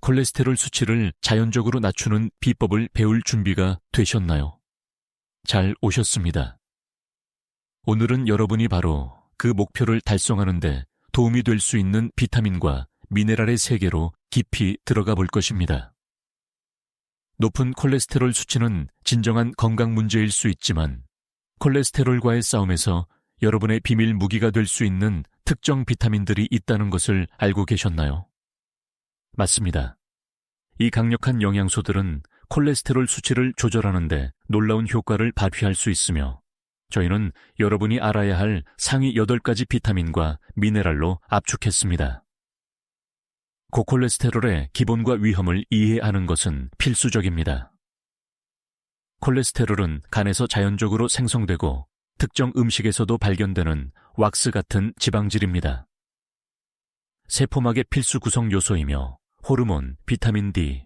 콜레스테롤 수치를 자연적으로 낮추는 비법을 배울 준비가 되셨나요? 잘 오셨습니다. 오늘은 여러분이 바로 그 목표를 달성하는 데 도움이 될 수 있는 비타민과 미네랄의 세계로 깊이 들어가 볼 것입니다. 높은 콜레스테롤 수치는 진정한 건강 문제일 수 있지만 콜레스테롤과의 싸움에서 여러분의 비밀 무기가 될 수 있는 특정 비타민들이 있다는 것을 알고 계셨나요? 맞습니다. 이 강력한 영양소들은 콜레스테롤 수치를 조절하는 데 놀라운 효과를 발휘할 수 있으며 저희는 여러분이 알아야 할 상위 8가지 비타민과 미네랄로 압축했습니다. 고콜레스테롤의 기본과 위험을 이해하는 것은 필수적입니다. 콜레스테롤은 간에서 자연적으로 생성되고 특정 음식에서도 발견되는 왁스 같은 지방질입니다. 세포막의 필수 구성 요소이며 호르몬, 비타민 D,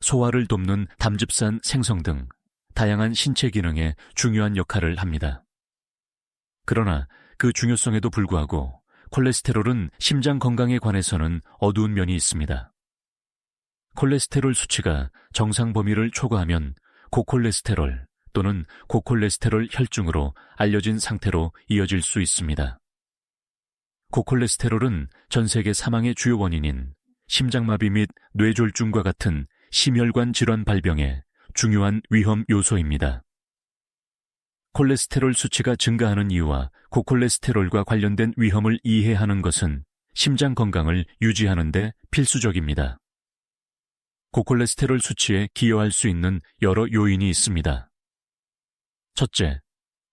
소화를 돕는 담즙산 생성 등 다양한 신체 기능에 중요한 역할을 합니다. 그러나 그 중요성에도 불구하고 콜레스테롤은 심장 건강에 관해서는 어두운 면이 있습니다. 콜레스테롤 수치가 정상 범위를 초과하면 고콜레스테롤 또는 고콜레스테롤 혈증으로 알려진 상태로 이어질 수 있습니다. 고콜레스테롤은 전 세계 사망의 주요 원인인 심장마비 및 뇌졸중과 같은 심혈관 질환 발병의 중요한 위험 요소입니다. 콜레스테롤 수치가 증가하는 이유와 고콜레스테롤과 관련된 위험을 이해하는 것은 심장 건강을 유지하는 데 필수적입니다. 고콜레스테롤 수치에 기여할 수 있는 여러 요인이 있습니다. 첫째,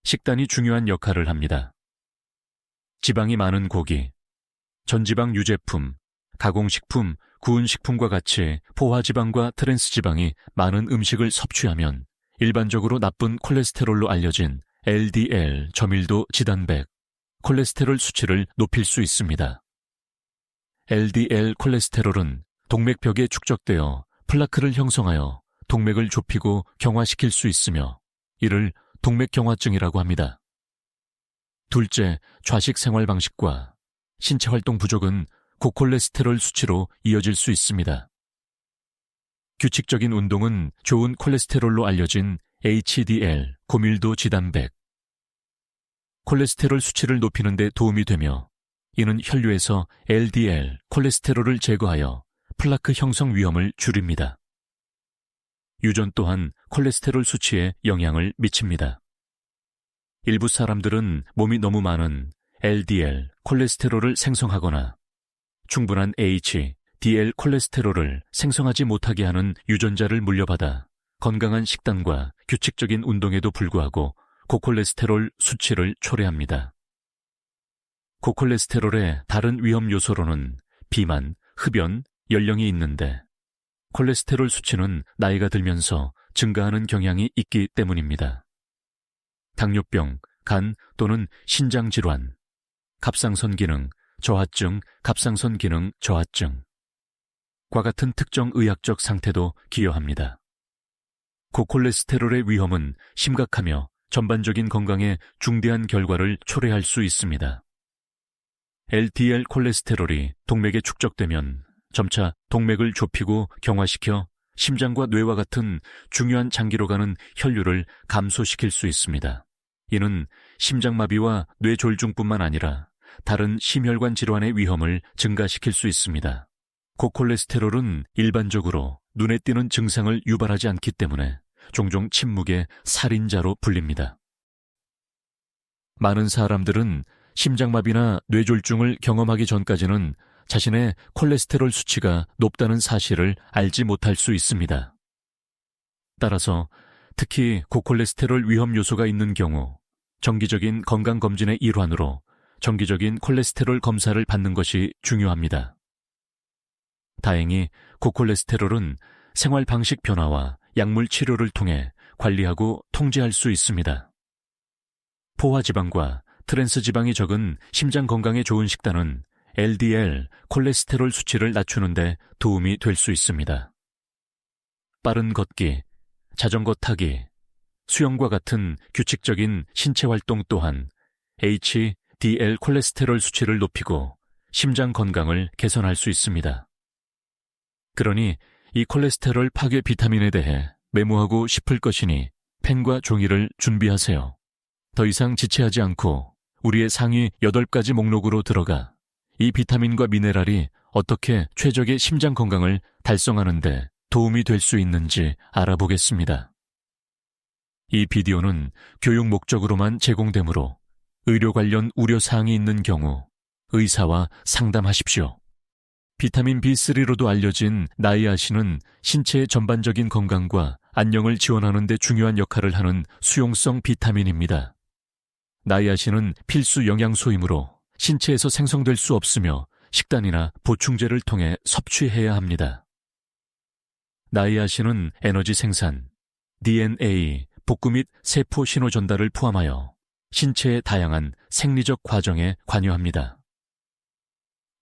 식단이 중요한 역할을 합니다. 지방이 많은 고기, 전지방 유제품, 가공식품, 구운 식품과 같이 포화지방과 트랜스지방이 많은 음식을 섭취하면 일반적으로 나쁜 콜레스테롤로 알려진 LDL, 저밀도 지단백, 콜레스테롤 수치를 높일 수 있습니다. LDL 콜레스테롤은 동맥벽에 축적되어 플라크를 형성하여 동맥을 좁히고 경화시킬 수 있으며 이를 동맥경화증이라고 합니다. 둘째, 좌식 생활 방식과 신체 활동 부족은 고콜레스테롤 수치로 이어질 수 있습니다. 규칙적인 운동은 좋은 콜레스테롤로 알려진 HDL, 고밀도 지단백. 콜레스테롤 수치를 높이는 데 도움이 되며 이는 혈류에서 LDL, 콜레스테롤을 제거하여 플라크 형성 위험을 줄입니다. 유전 또한 콜레스테롤 수치에 영향을 미칩니다. 일부 사람들은 몸이 너무 많은 LDL, 콜레스테롤을 생성하거나 충분한 HDL 콜레스테롤을 생성하지 못하게 하는 유전자를 물려받아 건강한 식단과 규칙적인 운동에도 불구하고 고콜레스테롤 수치를 초래합니다. 고콜레스테롤의 다른 위험 요소로는 비만, 흡연, 연령이 있는데 콜레스테롤 수치는 나이가 들면서 증가하는 경향이 있기 때문입니다. 당뇨병, 간 또는 신장 질환, 갑상선 기능 저하증, 갑상선 기능 저하증과 같은 특정 의학적 상태도 기여합니다. 고콜레스테롤의 위험은 심각하며 전반적인 건강에 중대한 결과를 초래할 수 있습니다. LDL 콜레스테롤이 동맥에 축적되면 점차 동맥을 좁히고 경화시켜 심장과 뇌와 같은 중요한 장기로 가는 혈류를 감소시킬 수 있습니다. 이는 심장마비와 뇌졸중뿐만 아니라 다른 심혈관 질환의 위험을 증가시킬 수 있습니다. 고콜레스테롤은 일반적으로 눈에 띄는 증상을 유발하지 않기 때문에 종종 침묵의 살인자로 불립니다. 많은 사람들은 심장마비나 뇌졸중을 경험하기 전까지는 자신의 콜레스테롤 수치가 높다는 사실을 알지 못할 수 있습니다. 따라서 특히 고콜레스테롤 위험 요소가 있는 경우 정기적인 건강검진의 일환으로 정기적인 콜레스테롤 검사를 받는 것이 중요합니다. 다행히 고콜레스테롤은 생활 방식 변화와 약물 치료를 통해 관리하고 통제할 수 있습니다. 포화지방과 트랜스지방이 적은 심장 건강에 좋은 식단은 LDL, 콜레스테롤 수치를 낮추는 데 도움이 될 수 있습니다. 빠른 걷기, 자전거 타기, 수영과 같은 규칙적인 신체 활동 또한 HDL 콜레스테롤 수치를 높이고 심장 건강을 개선할 수 있습니다. 그러니 이 콜레스테롤 파괴 비타민에 대해 메모하고 싶을 것이니 펜과 종이를 준비하세요. 더 이상 지체하지 않고 우리의 상위 8가지 목록으로 들어가 이 비타민과 미네랄이 어떻게 최적의 심장 건강을 달성하는 데 도움이 될 수 있는지 알아보겠습니다. 이 비디오는 교육 목적으로만 제공되므로 의료 관련 우려사항이 있는 경우 의사와 상담하십시오. 비타민 B3로도 알려진 나이아신은 신체의 전반적인 건강과 안녕을 지원하는 데 중요한 역할을 하는 수용성 비타민입니다. 나이아신은 필수 영양소이므로 신체에서 생성될 수 없으며 식단이나 보충제를 통해 섭취해야 합니다. 나이아신은 에너지 생산, DNA, 복구 및 세포 신호 전달을 포함하여 신체의 다양한 생리적 과정에 관여합니다.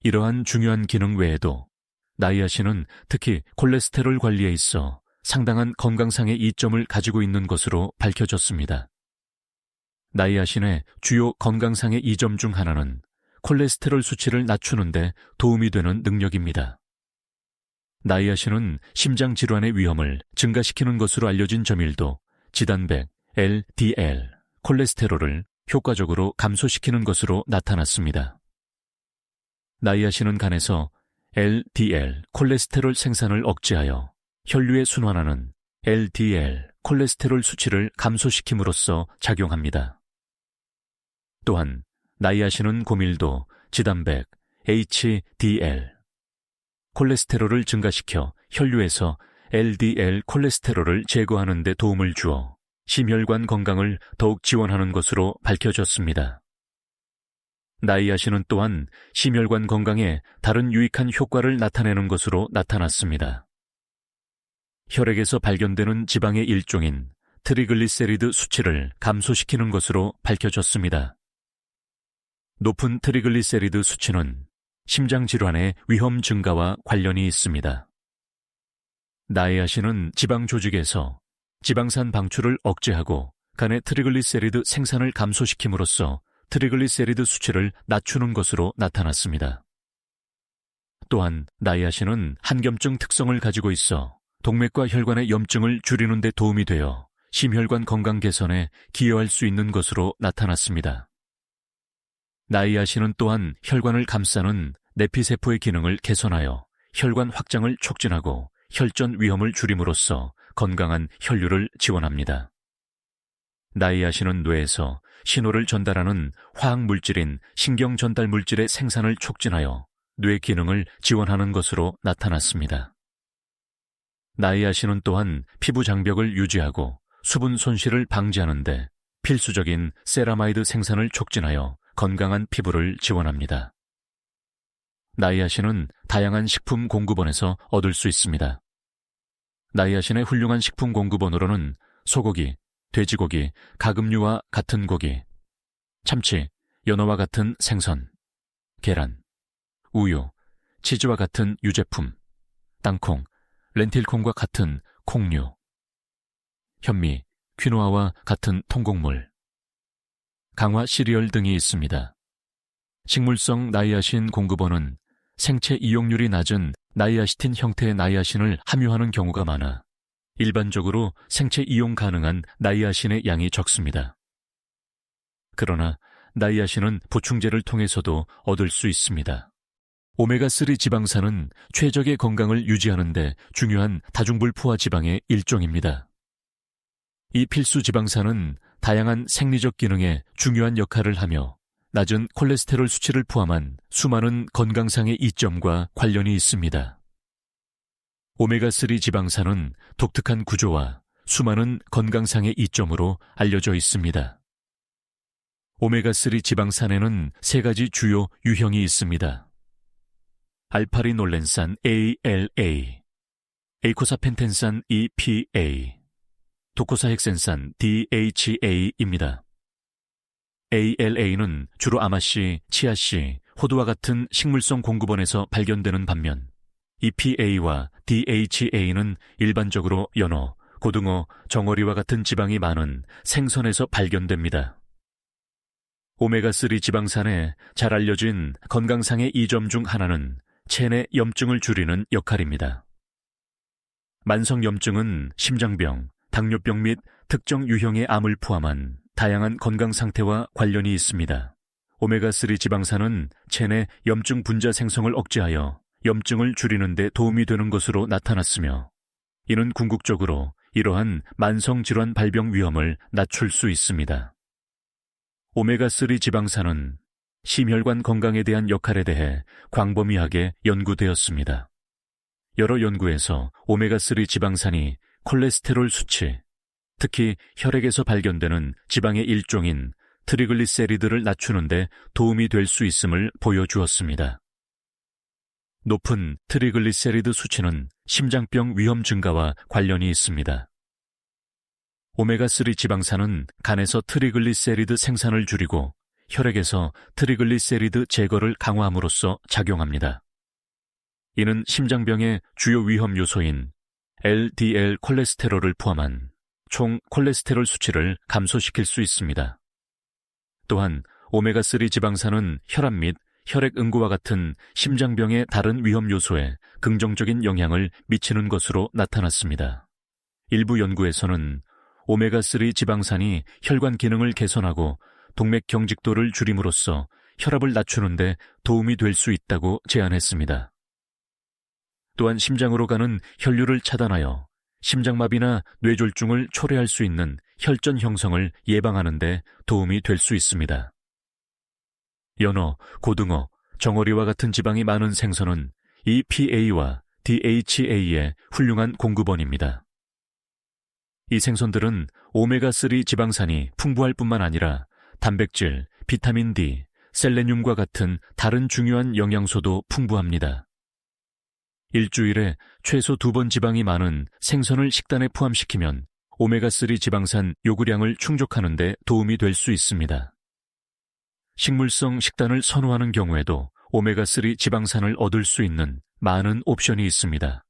이러한 중요한 기능 외에도 나이아신은 특히 콜레스테롤 관리에 있어 상당한 건강상의 이점을 가지고 있는 것으로 밝혀졌습니다. 나이아신의 주요 건강상의 이점 중 하나는 콜레스테롤 수치를 낮추는 데 도움이 되는 능력입니다. 나이아신은 심장 질환의 위험을 증가시키는 것으로 알려진 점일도 지단백, LDL, 콜레스테롤을 효과적으로 감소시키는 것으로 나타났습니다. 나이아신은 간에서 LDL, 콜레스테롤 생산을 억제하여 혈류에 순환하는 LDL, 콜레스테롤 수치를 감소시킴으로써 작용합니다. 또한 나이아신은 고밀도, 지단백, HDL, 콜레스테롤을 증가시켜 혈류에서 LDL 콜레스테롤을 제거하는 데 도움을 주어 심혈관 건강을 더욱 지원하는 것으로 밝혀졌습니다. 나이아신은 또한 심혈관 건강에 다른 유익한 효과를 나타내는 것으로 나타났습니다. 혈액에서 발견되는 지방의 일종인 트리글리세리드 수치를 감소시키는 것으로 밝혀졌습니다. 높은 트리글리세리드 수치는 심장 질환의 위험 증가와 관련이 있습니다. 나이아신은 지방 조직에서 지방산 방출을 억제하고 간의 트리글리세리드 생산을 감소시킴으로써 트리글리세리드 수치를 낮추는 것으로 나타났습니다. 또한 나이아신은 한겸증 특성을 가지고 있어 동맥과 혈관의 염증을 줄이는 데 도움이 되어 심혈관 건강 개선에 기여할 수 있는 것으로 나타났습니다. 나이아신은 또한 혈관을 감싸는 내피세포의 기능을 개선하여 혈관 확장을 촉진하고 혈전 위험을 줄임으로써 건강한 혈류를 지원합니다. 나이아신은 뇌에서 신호를 전달하는 화학물질인 신경전달물질의 생산을 촉진하여 뇌 기능을 지원하는 것으로 나타났습니다. 나이아신은 또한 피부 장벽을 유지하고 수분 손실을 방지하는 데 필수적인 세라마이드 생산을 촉진하여 건강한 피부를 지원합니다. 나이아신은 다양한 식품 공급원에서 얻을 수 있습니다. 나이아신의 훌륭한 식품 공급원으로는 소고기, 돼지고기, 가금류와 같은 고기, 참치, 연어와 같은 생선, 계란, 우유, 치즈와 같은 유제품, 땅콩, 렌틸콩과 같은 콩류, 현미, 퀴노아와 같은 통곡물, 강화 시리얼 등이 있습니다. 식물성 나이아신 공급원은 생체 이용률이 낮은 나이아시틴 형태의 나이아신을 함유하는 경우가 많아 일반적으로 생체 이용 가능한 나이아신의 양이 적습니다. 그러나 나이아신은 보충제를 통해서도 얻을 수 있습니다. 오메가3 지방산은 최적의 건강을 유지하는 데 중요한 다중불포화 지방의 일종입니다. 이 필수 지방산은 다양한 생리적 기능에 중요한 역할을 하며 낮은 콜레스테롤 수치를 포함한 수많은 건강상의 이점과 관련이 있습니다. 오메가3 지방산은 독특한 구조와 수많은 건강상의 이점으로 알려져 있습니다. 오메가3 지방산에는 3가지 주요 유형이 있습니다. 알파리놀렌산 ALA, 에이코사펜텐산 EPA, 도코사헥센산 DHA입니다. ALA는 주로 아마씨, 치아씨, 호두와 같은 식물성 공급원에서 발견되는 반면 EPA와 DHA는 일반적으로 연어, 고등어, 정어리와 같은 지방이 많은 생선에서 발견됩니다. 오메가3 지방산에 잘 알려진 건강상의 이점 중 하나는 체내 염증을 줄이는 역할입니다. 만성염증은 심장병, 당뇨병 및 특정 유형의 암을 포함한 다양한 건강 상태와 관련이 있습니다. 오메가3 지방산은 체내 염증 분자 생성을 억제하여 염증을 줄이는 데 도움이 되는 것으로 나타났으며, 이는 궁극적으로 이러한 만성질환 발병 위험을 낮출 수 있습니다. 오메가3 지방산은 심혈관 건강에 대한 역할에 대해 광범위하게 연구되었습니다. 여러 연구에서 오메가3 지방산이 콜레스테롤 수치, 특히 혈액에서 발견되는 지방의 일종인 트리글리세리드를 낮추는 데 도움이 될 수 있음을 보여주었습니다. 높은 트리글리세리드 수치는 심장병 위험 증가와 관련이 있습니다. 오메가3 지방산은 간에서 트리글리세리드 생산을 줄이고 혈액에서 트리글리세리드 제거를 강화함으로써 작용합니다. 이는 심장병의 주요 위험 요소인 LDL 콜레스테롤을 포함한 총 콜레스테롤 수치를 감소시킬 수 있습니다. 또한 오메가3 지방산은 혈압 및 혈액 응고와 같은 심장병의 다른 위험 요소에 긍정적인 영향을 미치는 것으로 나타났습니다. 일부 연구에서는 오메가3 지방산이 혈관 기능을 개선하고 동맥 경직도를 줄임으로써 혈압을 낮추는 데 도움이 될 수 있다고 제안했습니다. 또한 심장으로 가는 혈류를 차단하여 심장마비나 뇌졸중을 초래할 수 있는 혈전 형성을 예방하는 데 도움이 될 수 있습니다. 연어, 고등어, 정어리와 같은 지방이 많은 생선은 EPA와 DHA의 훌륭한 공급원입니다. 이 생선들은 오메가3 지방산이 풍부할 뿐만 아니라 단백질, 비타민 D, 셀레늄과 같은 다른 중요한 영양소도 풍부합니다. 일주일에 최소 2번 지방이 많은 생선을 식단에 포함시키면 오메가3 지방산 요구량을 충족하는 데 도움이 될 수 있습니다. 식물성 식단을 선호하는 경우에도 오메가3 지방산을 얻을 수 있는 많은 옵션이 있습니다.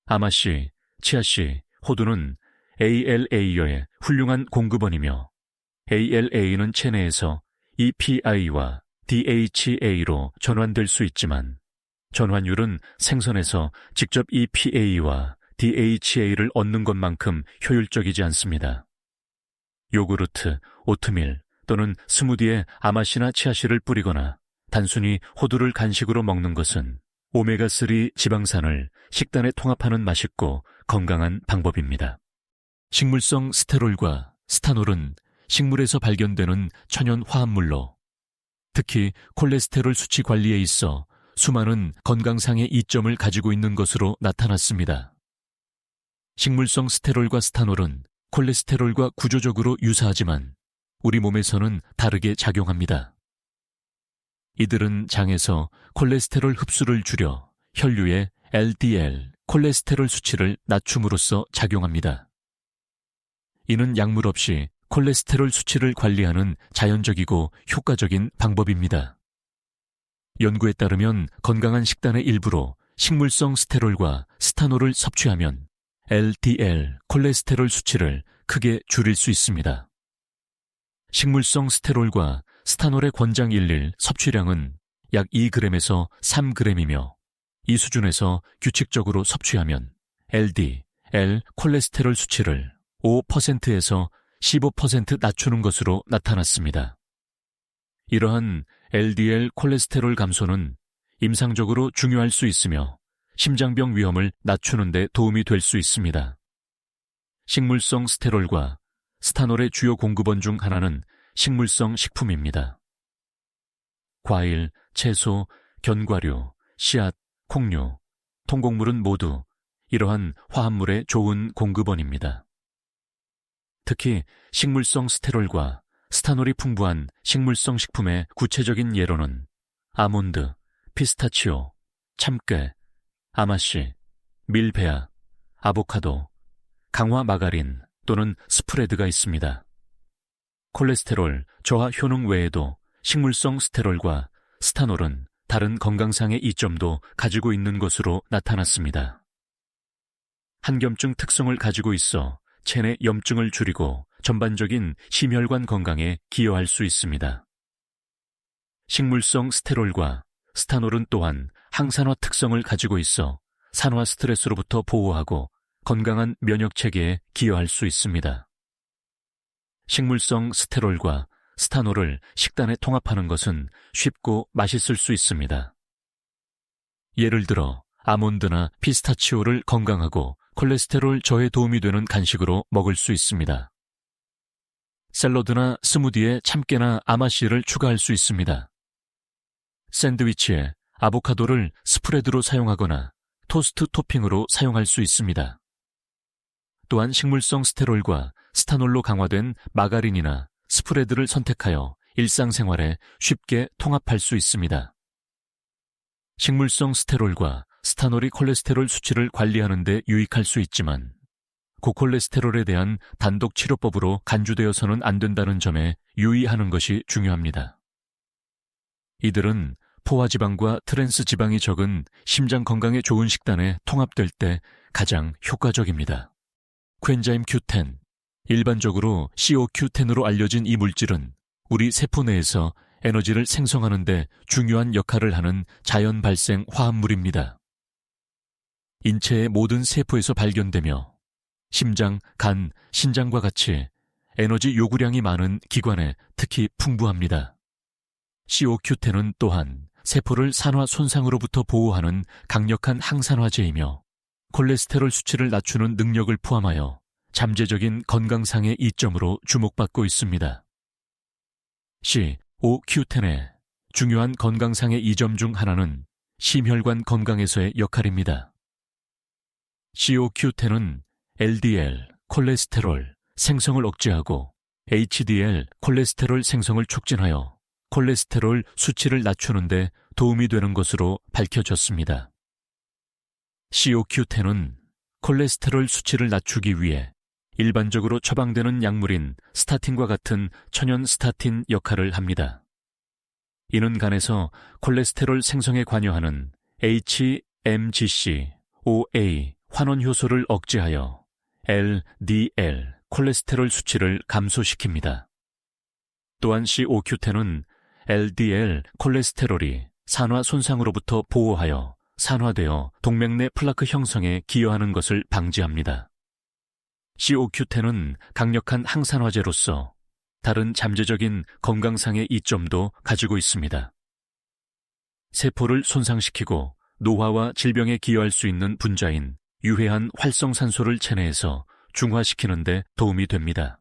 아마씨, 치아씨, 호두는 ALA의 훌륭한 공급원이며 ALA는 체내에서 EPI와 DHA로 전환될 수 있지만 전환율은 생선에서 직접 EPA와 DHA를 얻는 것만큼 효율적이지 않습니다. 요구르트, 오트밀 또는 스무디에 아마씨나 치아씨를 뿌리거나 단순히 호두를 간식으로 먹는 것은 오메가3 지방산을 식단에 통합하는 맛있고 건강한 방법입니다. 식물성 스테롤과 스타놀은 식물에서 발견되는 천연 화합물로 특히 콜레스테롤 수치 관리에 있어 수많은 건강상의 이점을 가지고 있는 것으로 나타났습니다. 식물성 스테롤과 스타놀은 콜레스테롤과 구조적으로 유사하지만 우리 몸에서는 다르게 작용합니다. 이들은 장에서 콜레스테롤 흡수를 줄여 혈류의 LDL, 콜레스테롤 수치를 낮춤으로써 작용합니다. 이는 약물 없이 콜레스테롤 수치를 관리하는 자연적이고 효과적인 방법입니다. 연구에 따르면 건강한 식단의 일부로 식물성 스테롤과 스타놀을 섭취하면 LDL, 콜레스테롤 수치를 크게 줄일 수 있습니다. 식물성 스테롤과 스타놀의 권장 일일 섭취량은 약 2g에서 3g이며 이 수준에서 규칙적으로 섭취하면 LDL 콜레스테롤 수치를 5%에서 15% 낮추는 것으로 나타났습니다. 이러한 LDL 콜레스테롤 감소는 임상적으로 중요할 수 있으며 심장병 위험을 낮추는 데 도움이 될 수 있습니다. 식물성 스테롤과 스타놀의 주요 공급원 중 하나는 식물성 식품입니다. 과일, 채소, 견과류, 씨앗, 콩류, 통곡물은 모두 이러한 화합물의 좋은 공급원입니다. 특히 식물성 스테롤과 스타놀이 풍부한 식물성 식품의 구체적인 예로는 아몬드, 피스타치오, 참깨, 아마씨, 밀배아, 아보카도, 강화 마가린 또는 스프레드가 있습니다. 콜레스테롤 저하 효능 외에도 식물성 스테롤과 스타놀은 다른 건강상의 이점도 가지고 있는 것으로 나타났습니다. 한겸증 특성을 가지고 있어 체내 염증을 줄이고 전반적인 심혈관 건강에 기여할 수 있습니다. 식물성 스테롤과 스타놀은 또한 항산화 특성을 가지고 있어 산화 스트레스로부터 보호하고 건강한 면역 체계에 기여할 수 있습니다. 식물성 스테롤과 스타놀을 식단에 통합하는 것은 쉽고 맛있을 수 있습니다. 예를 들어 아몬드나 피스타치오를 건강하고 콜레스테롤 저해 도움이 되는 간식으로 먹을 수 있습니다. 샐러드나 스무디에 참깨나 아마씨를 추가할 수 있습니다. 샌드위치에 아보카도를 스프레드로 사용하거나 토스트 토핑으로 사용할 수 있습니다. 또한 식물성 스테롤과 스타놀로 강화된 마가린이나 스프레드를 선택하여 일상생활에 쉽게 통합할 수 있습니다. 식물성 스테롤과 스타놀이 콜레스테롤 수치를 관리하는 데 유익할 수 있지만 고콜레스테롤에 대한 단독 치료법으로 간주되어서는 안 된다는 점에 유의하는 것이 중요합니다. 이들은 포화지방과 트랜스지방이 적은 심장 건강에 좋은 식단에 통합될 때 가장 효과적입니다. 코엔자임 Q10, 일반적으로 CoQ10으로 알려진 이 물질은 우리 세포 내에서 에너지를 생성하는 데 중요한 역할을 하는 자연 발생 화합물입니다. 인체의 모든 세포에서 발견되며 심장, 간, 신장과 같이 에너지 요구량이 많은 기관에 특히 풍부합니다. CoQ10은 또한 세포를 산화 손상으로부터 보호하는 강력한 항산화제이며 콜레스테롤 수치를 낮추는 능력을 포함하여 잠재적인 건강상의 이점으로 주목받고 있습니다. CoQ10의 중요한 건강상의 이점 중 하나는 심혈관 건강에서의 역할입니다. CoQ10은 LDL, 콜레스테롤 생성을 억제하고 HDL, 콜레스테롤 생성을 촉진하여 콜레스테롤 수치를 낮추는 데 도움이 되는 것으로 밝혀졌습니다. CoQ10은 콜레스테롤 수치를 낮추기 위해 일반적으로 처방되는 약물인 스타틴과 같은 천연 스타틴 역할을 합니다. 이는 간에서 콜레스테롤 생성에 관여하는 HMGC, OA 환원 효소를 억제하여 LDL 콜레스테롤 수치를 감소시킵니다. 또한 CoQ10은 LDL 콜레스테롤이 산화 손상으로부터 보호하여 산화되어 동맥 내 플라크 형성에 기여하는 것을 방지합니다. CoQ10은 강력한 항산화제로서 다른 잠재적인 건강상의 이점도 가지고 있습니다. 세포를 손상시키고 노화와 질병에 기여할 수 있는 분자인 유해한 활성산소를 체내에서 중화시키는 데 도움이 됩니다.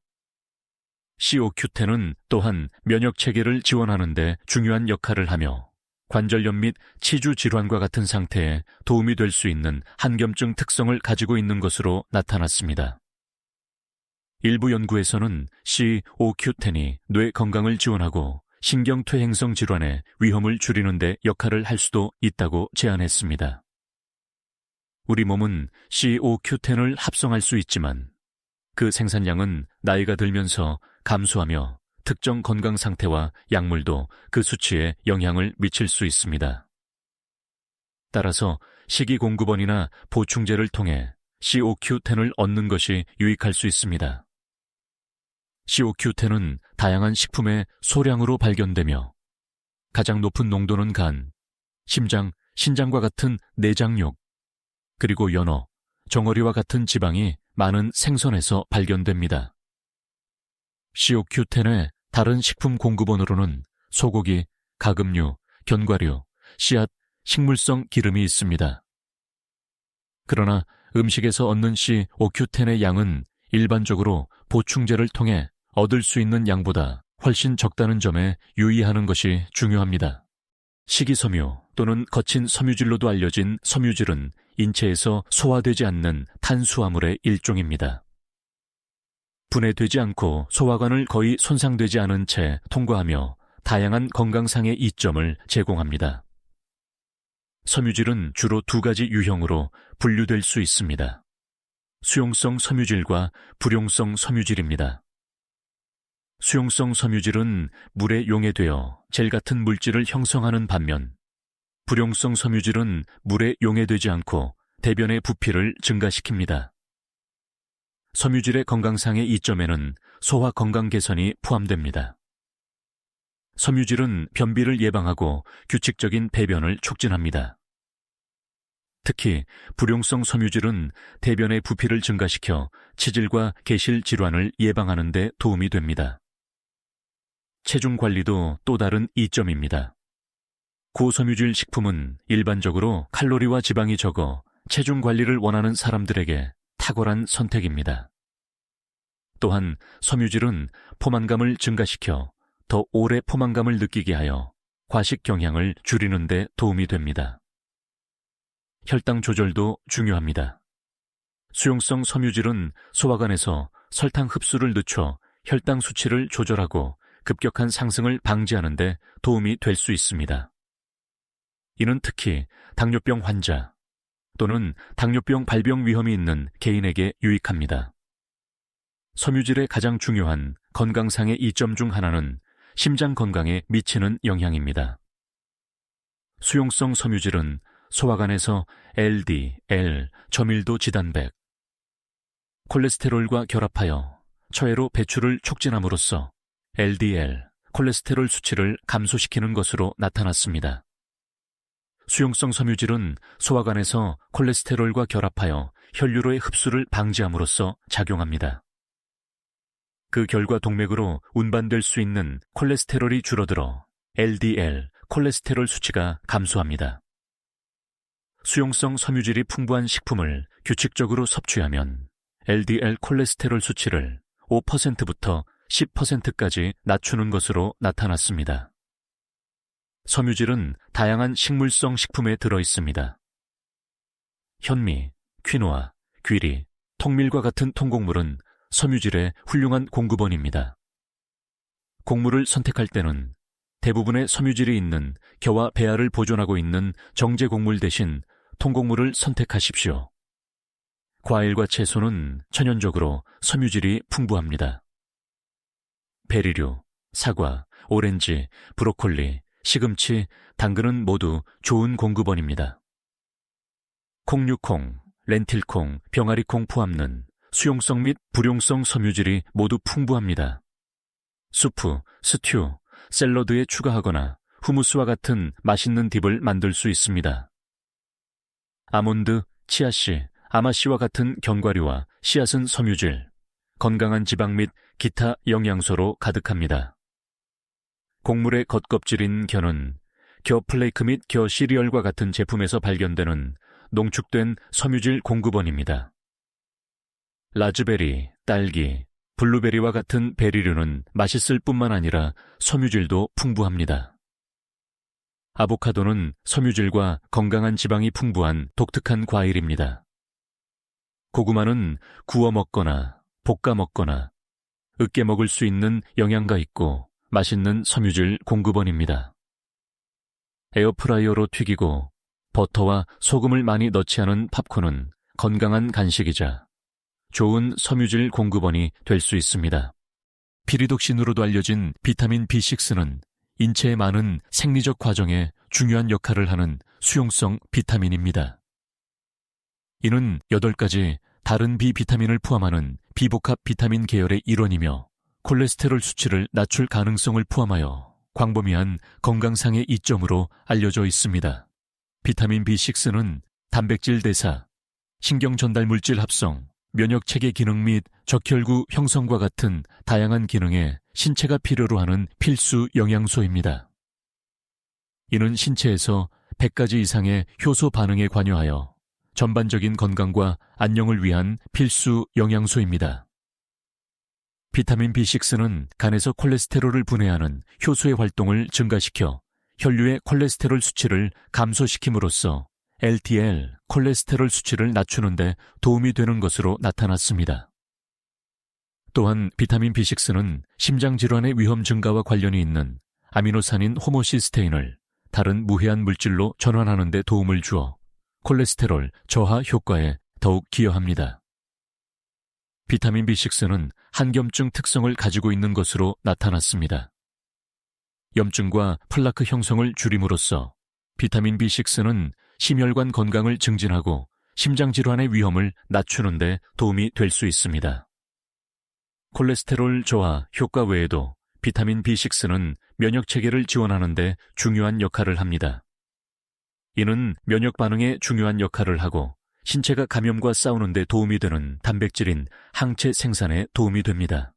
CoQ10은 또한 면역 체계를 지원하는 데 중요한 역할을 하며 관절염 및 치주 질환과 같은 상태에 도움이 될 수 있는 한겸증 특성을 가지고 있는 것으로 나타났습니다. 일부 연구에서는 CoQ10이 뇌 건강을 지원하고 신경퇴행성 질환의 위험을 줄이는 데 역할을 할 수도 있다고 제안했습니다. 우리 몸은 CoQ10을 합성할 수 있지만 그 생산량은 나이가 들면서 감소하며 특정 건강 상태와 약물도 그 수치에 영향을 미칠 수 있습니다. 따라서 식이공급원이나 보충제를 통해 CoQ10을 얻는 것이 유익할 수 있습니다. CoQ10은 다양한 식품의 소량으로 발견되며 가장 높은 농도는 간, 심장, 신장과 같은 내장육, 그리고 연어, 정어리와 같은 지방이 많은 생선에서 발견됩니다. CoQ10의 다른 식품 공급원으로는 소고기, 가금류, 견과류, 씨앗, 식물성 기름이 있습니다. 그러나 음식에서 얻는 CoQ10의 양은 일반적으로 보충제를 통해 얻을 수 있는 양보다 훨씬 적다는 점에 유의하는 것이 중요합니다. 식이섬유 또는 거친 섬유질로도 알려진 섬유질은 인체에서 소화되지 않는 탄수화물의 일종입니다. 분해되지 않고 소화관을 거의 손상되지 않은 채 통과하며 다양한 건강상의 이점을 제공합니다. 섬유질은 주로 두 가지 유형으로 분류될 수 있습니다. 수용성 섬유질과 불용성 섬유질입니다. 수용성 섬유질은 물에 용해되어 젤 같은 물질을 형성하는 반면 불용성 섬유질은 물에 용해되지 않고 대변의 부피를 증가시킵니다. 섬유질의 건강상의 이점에는 소화 건강 개선이 포함됩니다. 섬유질은 변비를 예방하고 규칙적인 배변을 촉진합니다. 특히 불용성 섬유질은 대변의 부피를 증가시켜 치질과 개실 질환을 예방하는 데 도움이 됩니다. 체중 관리도 또 다른 이점입니다. 고섬유질 식품은 일반적으로 칼로리와 지방이 적어 체중 관리를 원하는 사람들에게 탁월한 선택입니다. 또한 섬유질은 포만감을 증가시켜 더 오래 포만감을 느끼게 하여 과식 경향을 줄이는 데 도움이 됩니다. 혈당 조절도 중요합니다. 수용성 섬유질은 소화관에서 설탕 흡수를 늦춰 혈당 수치를 조절하고 급격한 상승을 방지하는 데 도움이 될 수 있습니다. 이는 특히 당뇨병 환자 또는 당뇨병 발병 위험이 있는 개인에게 유익합니다. 섬유질의 가장 중요한 건강상의 이점 중 하나는 심장 건강에 미치는 영향입니다. 수용성 섬유질은 소화관에서 LDL, 저밀도 지단백, 콜레스테롤과 결합하여 처해로 배출을 촉진함으로써 LDL, 콜레스테롤 수치를 감소시키는 것으로 나타났습니다. 수용성 섬유질은 소화관에서 콜레스테롤과 결합하여 혈류로의 흡수를 방지함으로써 작용합니다. 그 결과 동맥으로 운반될 수 있는 콜레스테롤이 줄어들어 LDL, 콜레스테롤 수치가 감소합니다. 수용성 섬유질이 풍부한 식품을 규칙적으로 섭취하면 LDL 콜레스테롤 수치를 5%부터 10%까지 낮추는 것으로 나타났습니다. 섬유질은 다양한 식물성 식품에 들어 있습니다. 현미, 퀴노아, 귀리, 통밀과 같은 통곡물은 섬유질의 훌륭한 공급원입니다. 곡물을 선택할 때는 대부분의 섬유질이 있는 겨와 배알을 보존하고 있는 정제 곡물 대신 통곡물을 선택하십시오. 과일과 채소는 천연적으로 섬유질이 풍부합니다. 베리류, 사과, 오렌지, 브로콜리, 시금치, 당근은 모두 좋은 공급원입니다. 콩류콩, 렌틸콩, 병아리콩 포함는 수용성 및 불용성 섬유질이 모두 풍부합니다. 수프, 스튜, 샐러드에 추가하거나 후무스와 같은 맛있는 딥을 만들 수 있습니다. 아몬드, 치아씨, 아마씨와 같은 견과류와 씨앗은 섬유질, 건강한 지방 및 기타 영양소로 가득합니다. 곡물의 겉껍질인 겨는 겨 플레이크 및 겨 시리얼과 같은 제품에서 발견되는 농축된 섬유질 공급원입니다. 라즈베리, 딸기, 블루베리와 같은 베리류는 맛있을 뿐만 아니라 섬유질도 풍부합니다. 아보카도는 섬유질과 건강한 지방이 풍부한 독특한 과일입니다. 고구마는 구워 먹거나 볶아 먹거나 으깨 먹을 수 있는 영양가 있고 맛있는 섬유질 공급원입니다. 에어프라이어로 튀기고 버터와 소금을 많이 넣지 않은 팝콘은 건강한 간식이자 좋은 섬유질 공급원이 될 수 있습니다. 피리독신으로도 알려진 비타민 B6는 인체의 많은 생리적 과정에 중요한 역할을 하는 수용성 비타민입니다. 이는 8가지 다른 비비타민을 포함하는 비복합 비타민 계열의 일원이며 콜레스테롤 수치를 낮출 가능성을 포함하여 광범위한 건강상의 이점으로 알려져 있습니다. 비타민 B6는 단백질 대사, 신경전달물질 합성, 면역체계 기능 및 적혈구 형성과 같은 다양한 기능에 신체가 필요로 하는 필수 영양소입니다. 이는 신체에서 100가지 이상의 효소 반응에 관여하여 전반적인 건강과 안녕을 위한 필수 영양소입니다. 비타민 B6는 간에서 콜레스테롤을 분해하는 효소의 활동을 증가시켜 혈류의 콜레스테롤 수치를 감소시킴으로써 LDL, 콜레스테롤 수치를 낮추는 데 도움이 되는 것으로 나타났습니다. 또한 비타민 B6는 심장질환의 위험 증가와 관련이 있는 아미노산인 호모시스테인을 다른 무해한 물질로 전환하는 데 도움을 주어 콜레스테롤 저하 효과에 더욱 기여합니다. 비타민 B6는 한겸증 특성을 가지고 있는 것으로 나타났습니다. 염증과 플라크 형성을 줄임으로써 비타민 B6는 심혈관 건강을 증진하고 심장질환의 위험을 낮추는 데 도움이 될 수 있습니다. 콜레스테롤 저하 효과 외에도 비타민 B6는 면역체계를 지원하는 데 중요한 역할을 합니다. 이는 면역 반응에 중요한 역할을 하고 신체가 감염과 싸우는 데 도움이 되는 단백질인 항체 생산에 도움이 됩니다.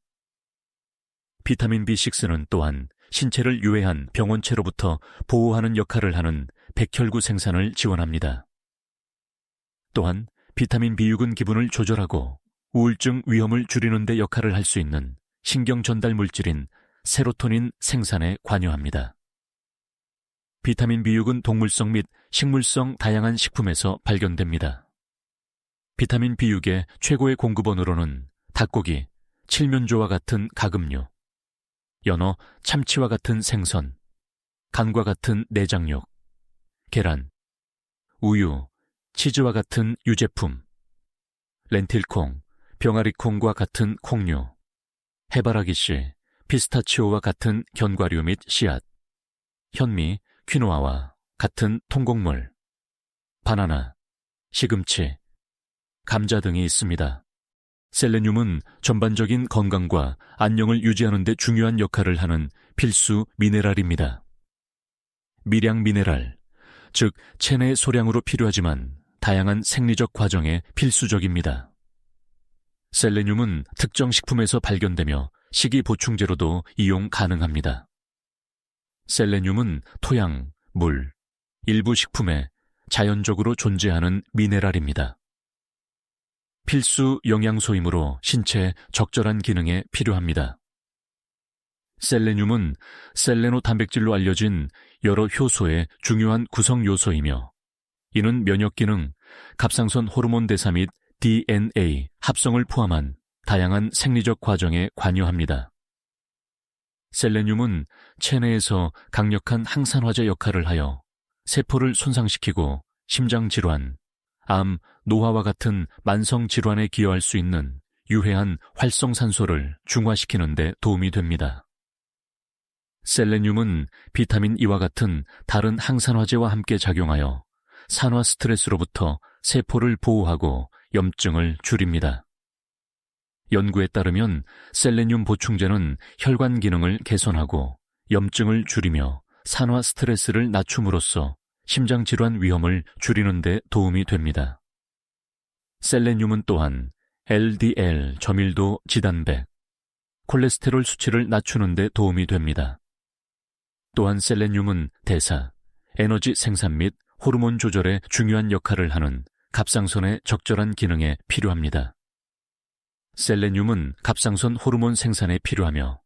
비타민 B6는 또한 신체를 유해한 병원체로부터 보호하는 역할을 하는 백혈구 생산을 지원합니다. 또한 비타민 B6은 기분을 조절하고 우울증 위험을 줄이는 데 역할을 할 수 있는 신경 전달 물질인 세로토닌 생산에 관여합니다. 비타민 B6은 동물성 및 식물성 다양한 식품에서 발견됩니다. 비타민 B6의 최고의 공급원으로는 닭고기, 칠면조와 같은 가금류, 연어, 참치와 같은 생선, 간과 같은 내장육, 계란, 우유, 치즈와 같은 유제품, 렌틸콩, 병아리콩과 같은 콩류, 해바라기씨, 피스타치오와 같은 견과류 및 씨앗, 현미, 퀴노아와 같은 통곡물, 바나나, 시금치, 감자 등이 있습니다. 셀레늄은 전반적인 건강과 안녕을 유지하는 데 중요한 역할을 하는 필수 미네랄입니다. 미량 미네랄, 즉 체내 소량으로 필요하지만 다양한 생리적 과정에 필수적입니다. 셀레늄은 특정 식품에서 발견되며 식이 보충제로도 이용 가능합니다. 셀레늄은 토양, 물, 일부 식품에 자연적으로 존재하는 미네랄입니다. 필수 영양소이므로 신체에 적절한 기능에 필요합니다. 셀레늄은 셀레노 단백질로 알려진 여러 효소의 중요한 구성 요소이며 이는 면역기능, 갑상선 호르몬 대사 및 DNA 합성을 포함한 다양한 생리적 과정에 관여합니다. 셀레늄은 체내에서 강력한 항산화제 역할을 하여 세포를 손상시키고 심장질환, 암, 노화와 같은 만성질환에 기여할 수 있는 유해한 활성산소를 중화시키는 데 도움이 됩니다. 셀레늄은 비타민 E와 같은 다른 항산화제와 함께 작용하여 산화 스트레스로부터 세포를 보호하고 염증을 줄입니다. 연구에 따르면 셀레늄 보충제는 혈관 기능을 개선하고 염증을 줄이며 산화 스트레스를 낮춤으로써 심장질환 위험을 줄이는 데 도움이 됩니다. 셀레늄은 또한 LDL 저밀도 지단백, 콜레스테롤 수치를 낮추는 데 도움이 됩니다. 또한 셀레늄은 대사, 에너지 생산 및 호르몬 조절에 중요한 역할을 하는 갑상선의 적절한 기능에 필요합니다. 셀레늄은 갑상선 호르몬 생산에 필요하며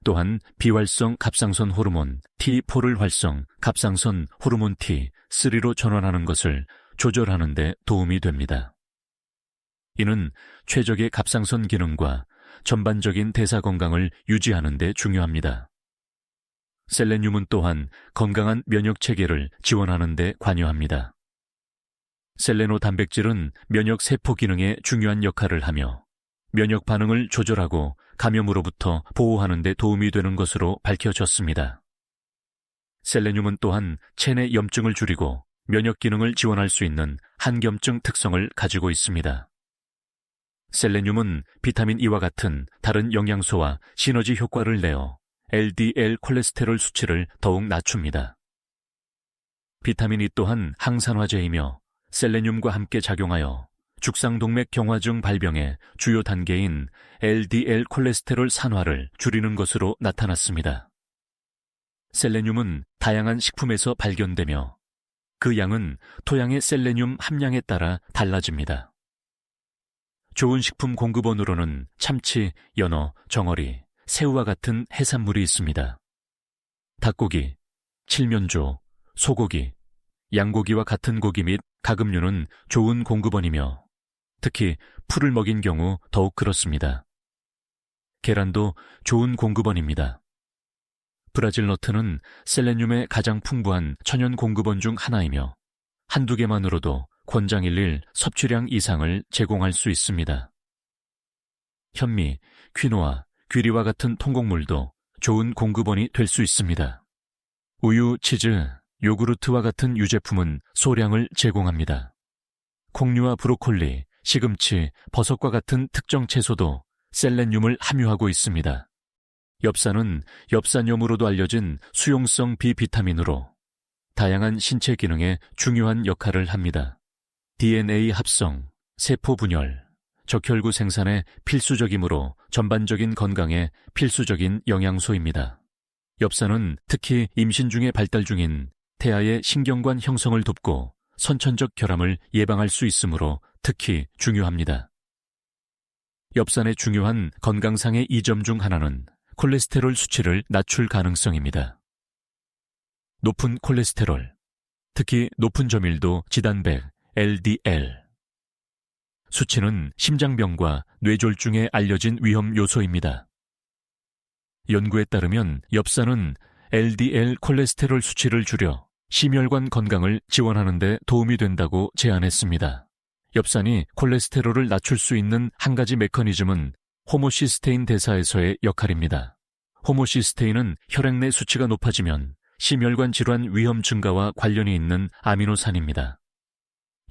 또한 비활성 갑상선 호르몬 T4를 활성 갑상선 호르몬 T3로 전환하는 것을 조절하는 데 도움이 됩니다. 이는 최적의 갑상선 기능과 전반적인 대사 건강을 유지하는 데 중요합니다. 셀레늄은 또한 건강한 면역 체계를 지원하는 데 관여합니다. 셀레노 단백질은 면역 세포 기능에 중요한 역할을 하며 면역 반응을 조절하고 감염으로부터 보호하는 데 도움이 되는 것으로 밝혀졌습니다. 셀레늄은 또한 체내 염증을 줄이고 면역 기능을 지원할 수 있는 항염증 특성을 가지고 있습니다. 셀레늄은 비타민 E와 같은 다른 영양소와 시너지 효과를 내어 LDL 콜레스테롤 수치를 더욱 낮춥니다. 비타민 E 또한 항산화제이며 셀레늄과 함께 작용하여 죽상동맥 경화증 발병의 주요 단계인 LDL 콜레스테롤 산화를 줄이는 것으로 나타났습니다. 셀레늄은 다양한 식품에서 발견되며 그 양은 토양의 셀레늄 함량에 따라 달라집니다. 좋은 식품 공급원으로는 참치, 연어, 정어리, 새우와 같은 해산물이 있습니다. 닭고기, 칠면조, 소고기, 양고기와 같은 고기 및 가금류는 좋은 공급원이며 특히 풀을 먹인 경우 더욱 그렇습니다. 계란도 좋은 공급원입니다. 브라질 너트는 셀레늄의 가장 풍부한 천연 공급원 중 하나이며 한두 개만으로도 권장 일일 섭취량 이상을 제공할 수 있습니다. 현미, 퀴노아, 귀리와 같은 통곡물도 좋은 공급원이 될 수 있습니다. 우유, 치즈, 요구르트와 같은 유제품은 소량을 제공합니다. 콩류와 브로콜리, 시금치, 버섯과 같은 특정 채소도 셀레늄을 함유하고 있습니다. 엽산은 엽산염으로도 알려진 수용성 비비타민으로 다양한 신체 기능에 중요한 역할을 합니다. DNA 합성, 세포 분열, 적혈구 생산에 필수적이므로 전반적인 건강에 필수적인 영양소입니다. 엽산은 특히 임신 중에 발달 중인 태아의 신경관 형성을 돕고 선천적 결함을 예방할 수 있으므로 특히 중요합니다. 엽산의 중요한 건강상의 이점 중 하나는 콜레스테롤 수치를 낮출 가능성입니다. 높은 콜레스테롤, 특히 높은 저밀도 지단백, LDL. 수치는 심장병과 뇌졸중에 알려진 위험 요소입니다. 연구에 따르면 엽산은 LDL 콜레스테롤 수치를 줄여 심혈관 건강을 지원하는 데 도움이 된다고 제안했습니다. 엽산이 콜레스테롤을 낮출 수 있는 한 가지 메커니즘은 호모시스테인 대사에서의 역할입니다. 호모시스테인은 혈액 내 수치가 높아지면 심혈관 질환 위험 증가와 관련이 있는 아미노산입니다.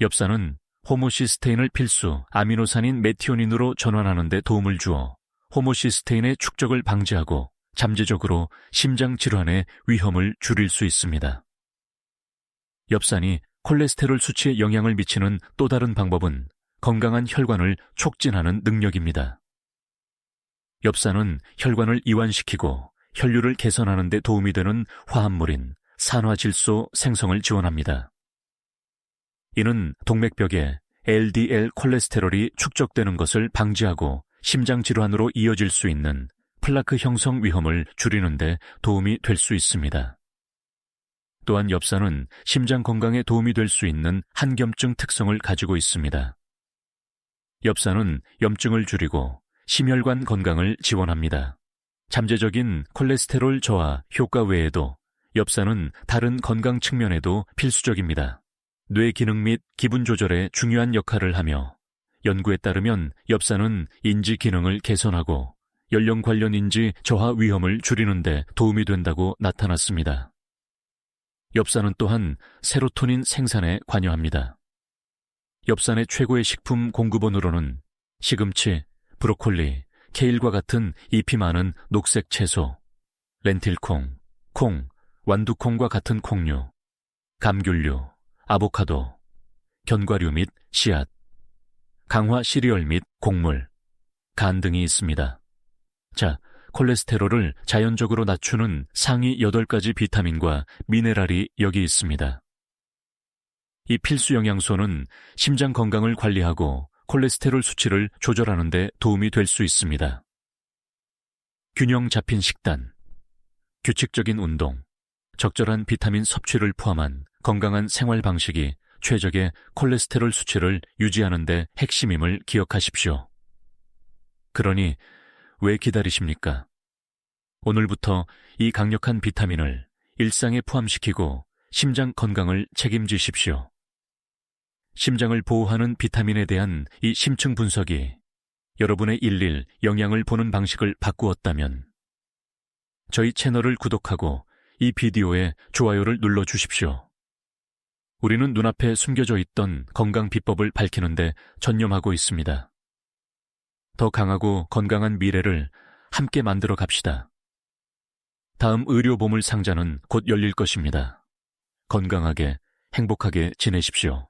엽산은 호모시스테인을 필수 아미노산인 메티오닌으로 전환하는 데 도움을 주어 호모시스테인의 축적을 방지하고 잠재적으로 심장 질환의 위험을 줄일 수 있습니다. 엽산이 콜레스테롤 수치에 영향을 미치는 또 다른 방법은 건강한 혈관을 촉진하는 능력입니다. 엽산은 혈관을 이완시키고 혈류를 개선하는 데 도움이 되는 화합물인 산화질소 생성을 지원합니다. 이는 동맥벽에 LDL 콜레스테롤이 축적되는 것을 방지하고 심장 질환으로 이어질 수 있는 플라크 형성 위험을 줄이는 데 도움이 될 수 있습니다. 또한 엽산은 심장 건강에 도움이 될 수 있는 한겸증 특성을 가지고 있습니다. 엽산은 염증을 줄이고 심혈관 건강을 지원합니다. 잠재적인 콜레스테롤 저하 효과 외에도 엽산은 다른 건강 측면에도 필수적입니다. 뇌 기능 및 기분 조절에 중요한 역할을 하며 연구에 따르면 엽산은 인지 기능을 개선하고 연령 관련 인지 저하 위험을 줄이는 데 도움이 된다고 나타났습니다. 엽산은 또한 세로토닌 생산에 관여합니다. 엽산의 최고의 식품 공급원으로는 시금치, 브로콜리, 케일과 같은 잎이 많은 녹색 채소, 렌틸콩, 콩, 완두콩과 같은 콩류, 감귤류, 아보카도, 견과류 및 씨앗, 강화 시리얼 및 곡물, 간 등이 있습니다. 자, 콜레스테롤을 자연적으로 낮추는 상위 8가지 비타민과 미네랄이 여기 있습니다. 이 필수 영양소는 심장 건강을 관리하고 콜레스테롤 수치를 조절하는 데 도움이 될 수 있습니다. 균형 잡힌 식단, 규칙적인 운동, 적절한 비타민 섭취를 포함한 건강한 생활 방식이 최적의 콜레스테롤 수치를 유지하는 데 핵심임을 기억하십시오. 그러니 왜 기다리십니까? 오늘부터 이 강력한 비타민을 일상에 포함시키고 심장 건강을 책임지십시오. 심장을 보호하는 비타민에 대한 이 심층 분석이 여러분의 일일 영양을 보는 방식을 바꾸었다면 저희 채널을 구독하고 이 비디오에 좋아요를 눌러주십시오. 우리는 눈앞에 숨겨져 있던 건강 비법을 밝히는데 전념하고 있습니다. 더 강하고 건강한 미래를 함께 만들어 갑시다. 다음 의료 보물 상자는 곧 열릴 것입니다. 건강하게, 행복하게 지내십시오.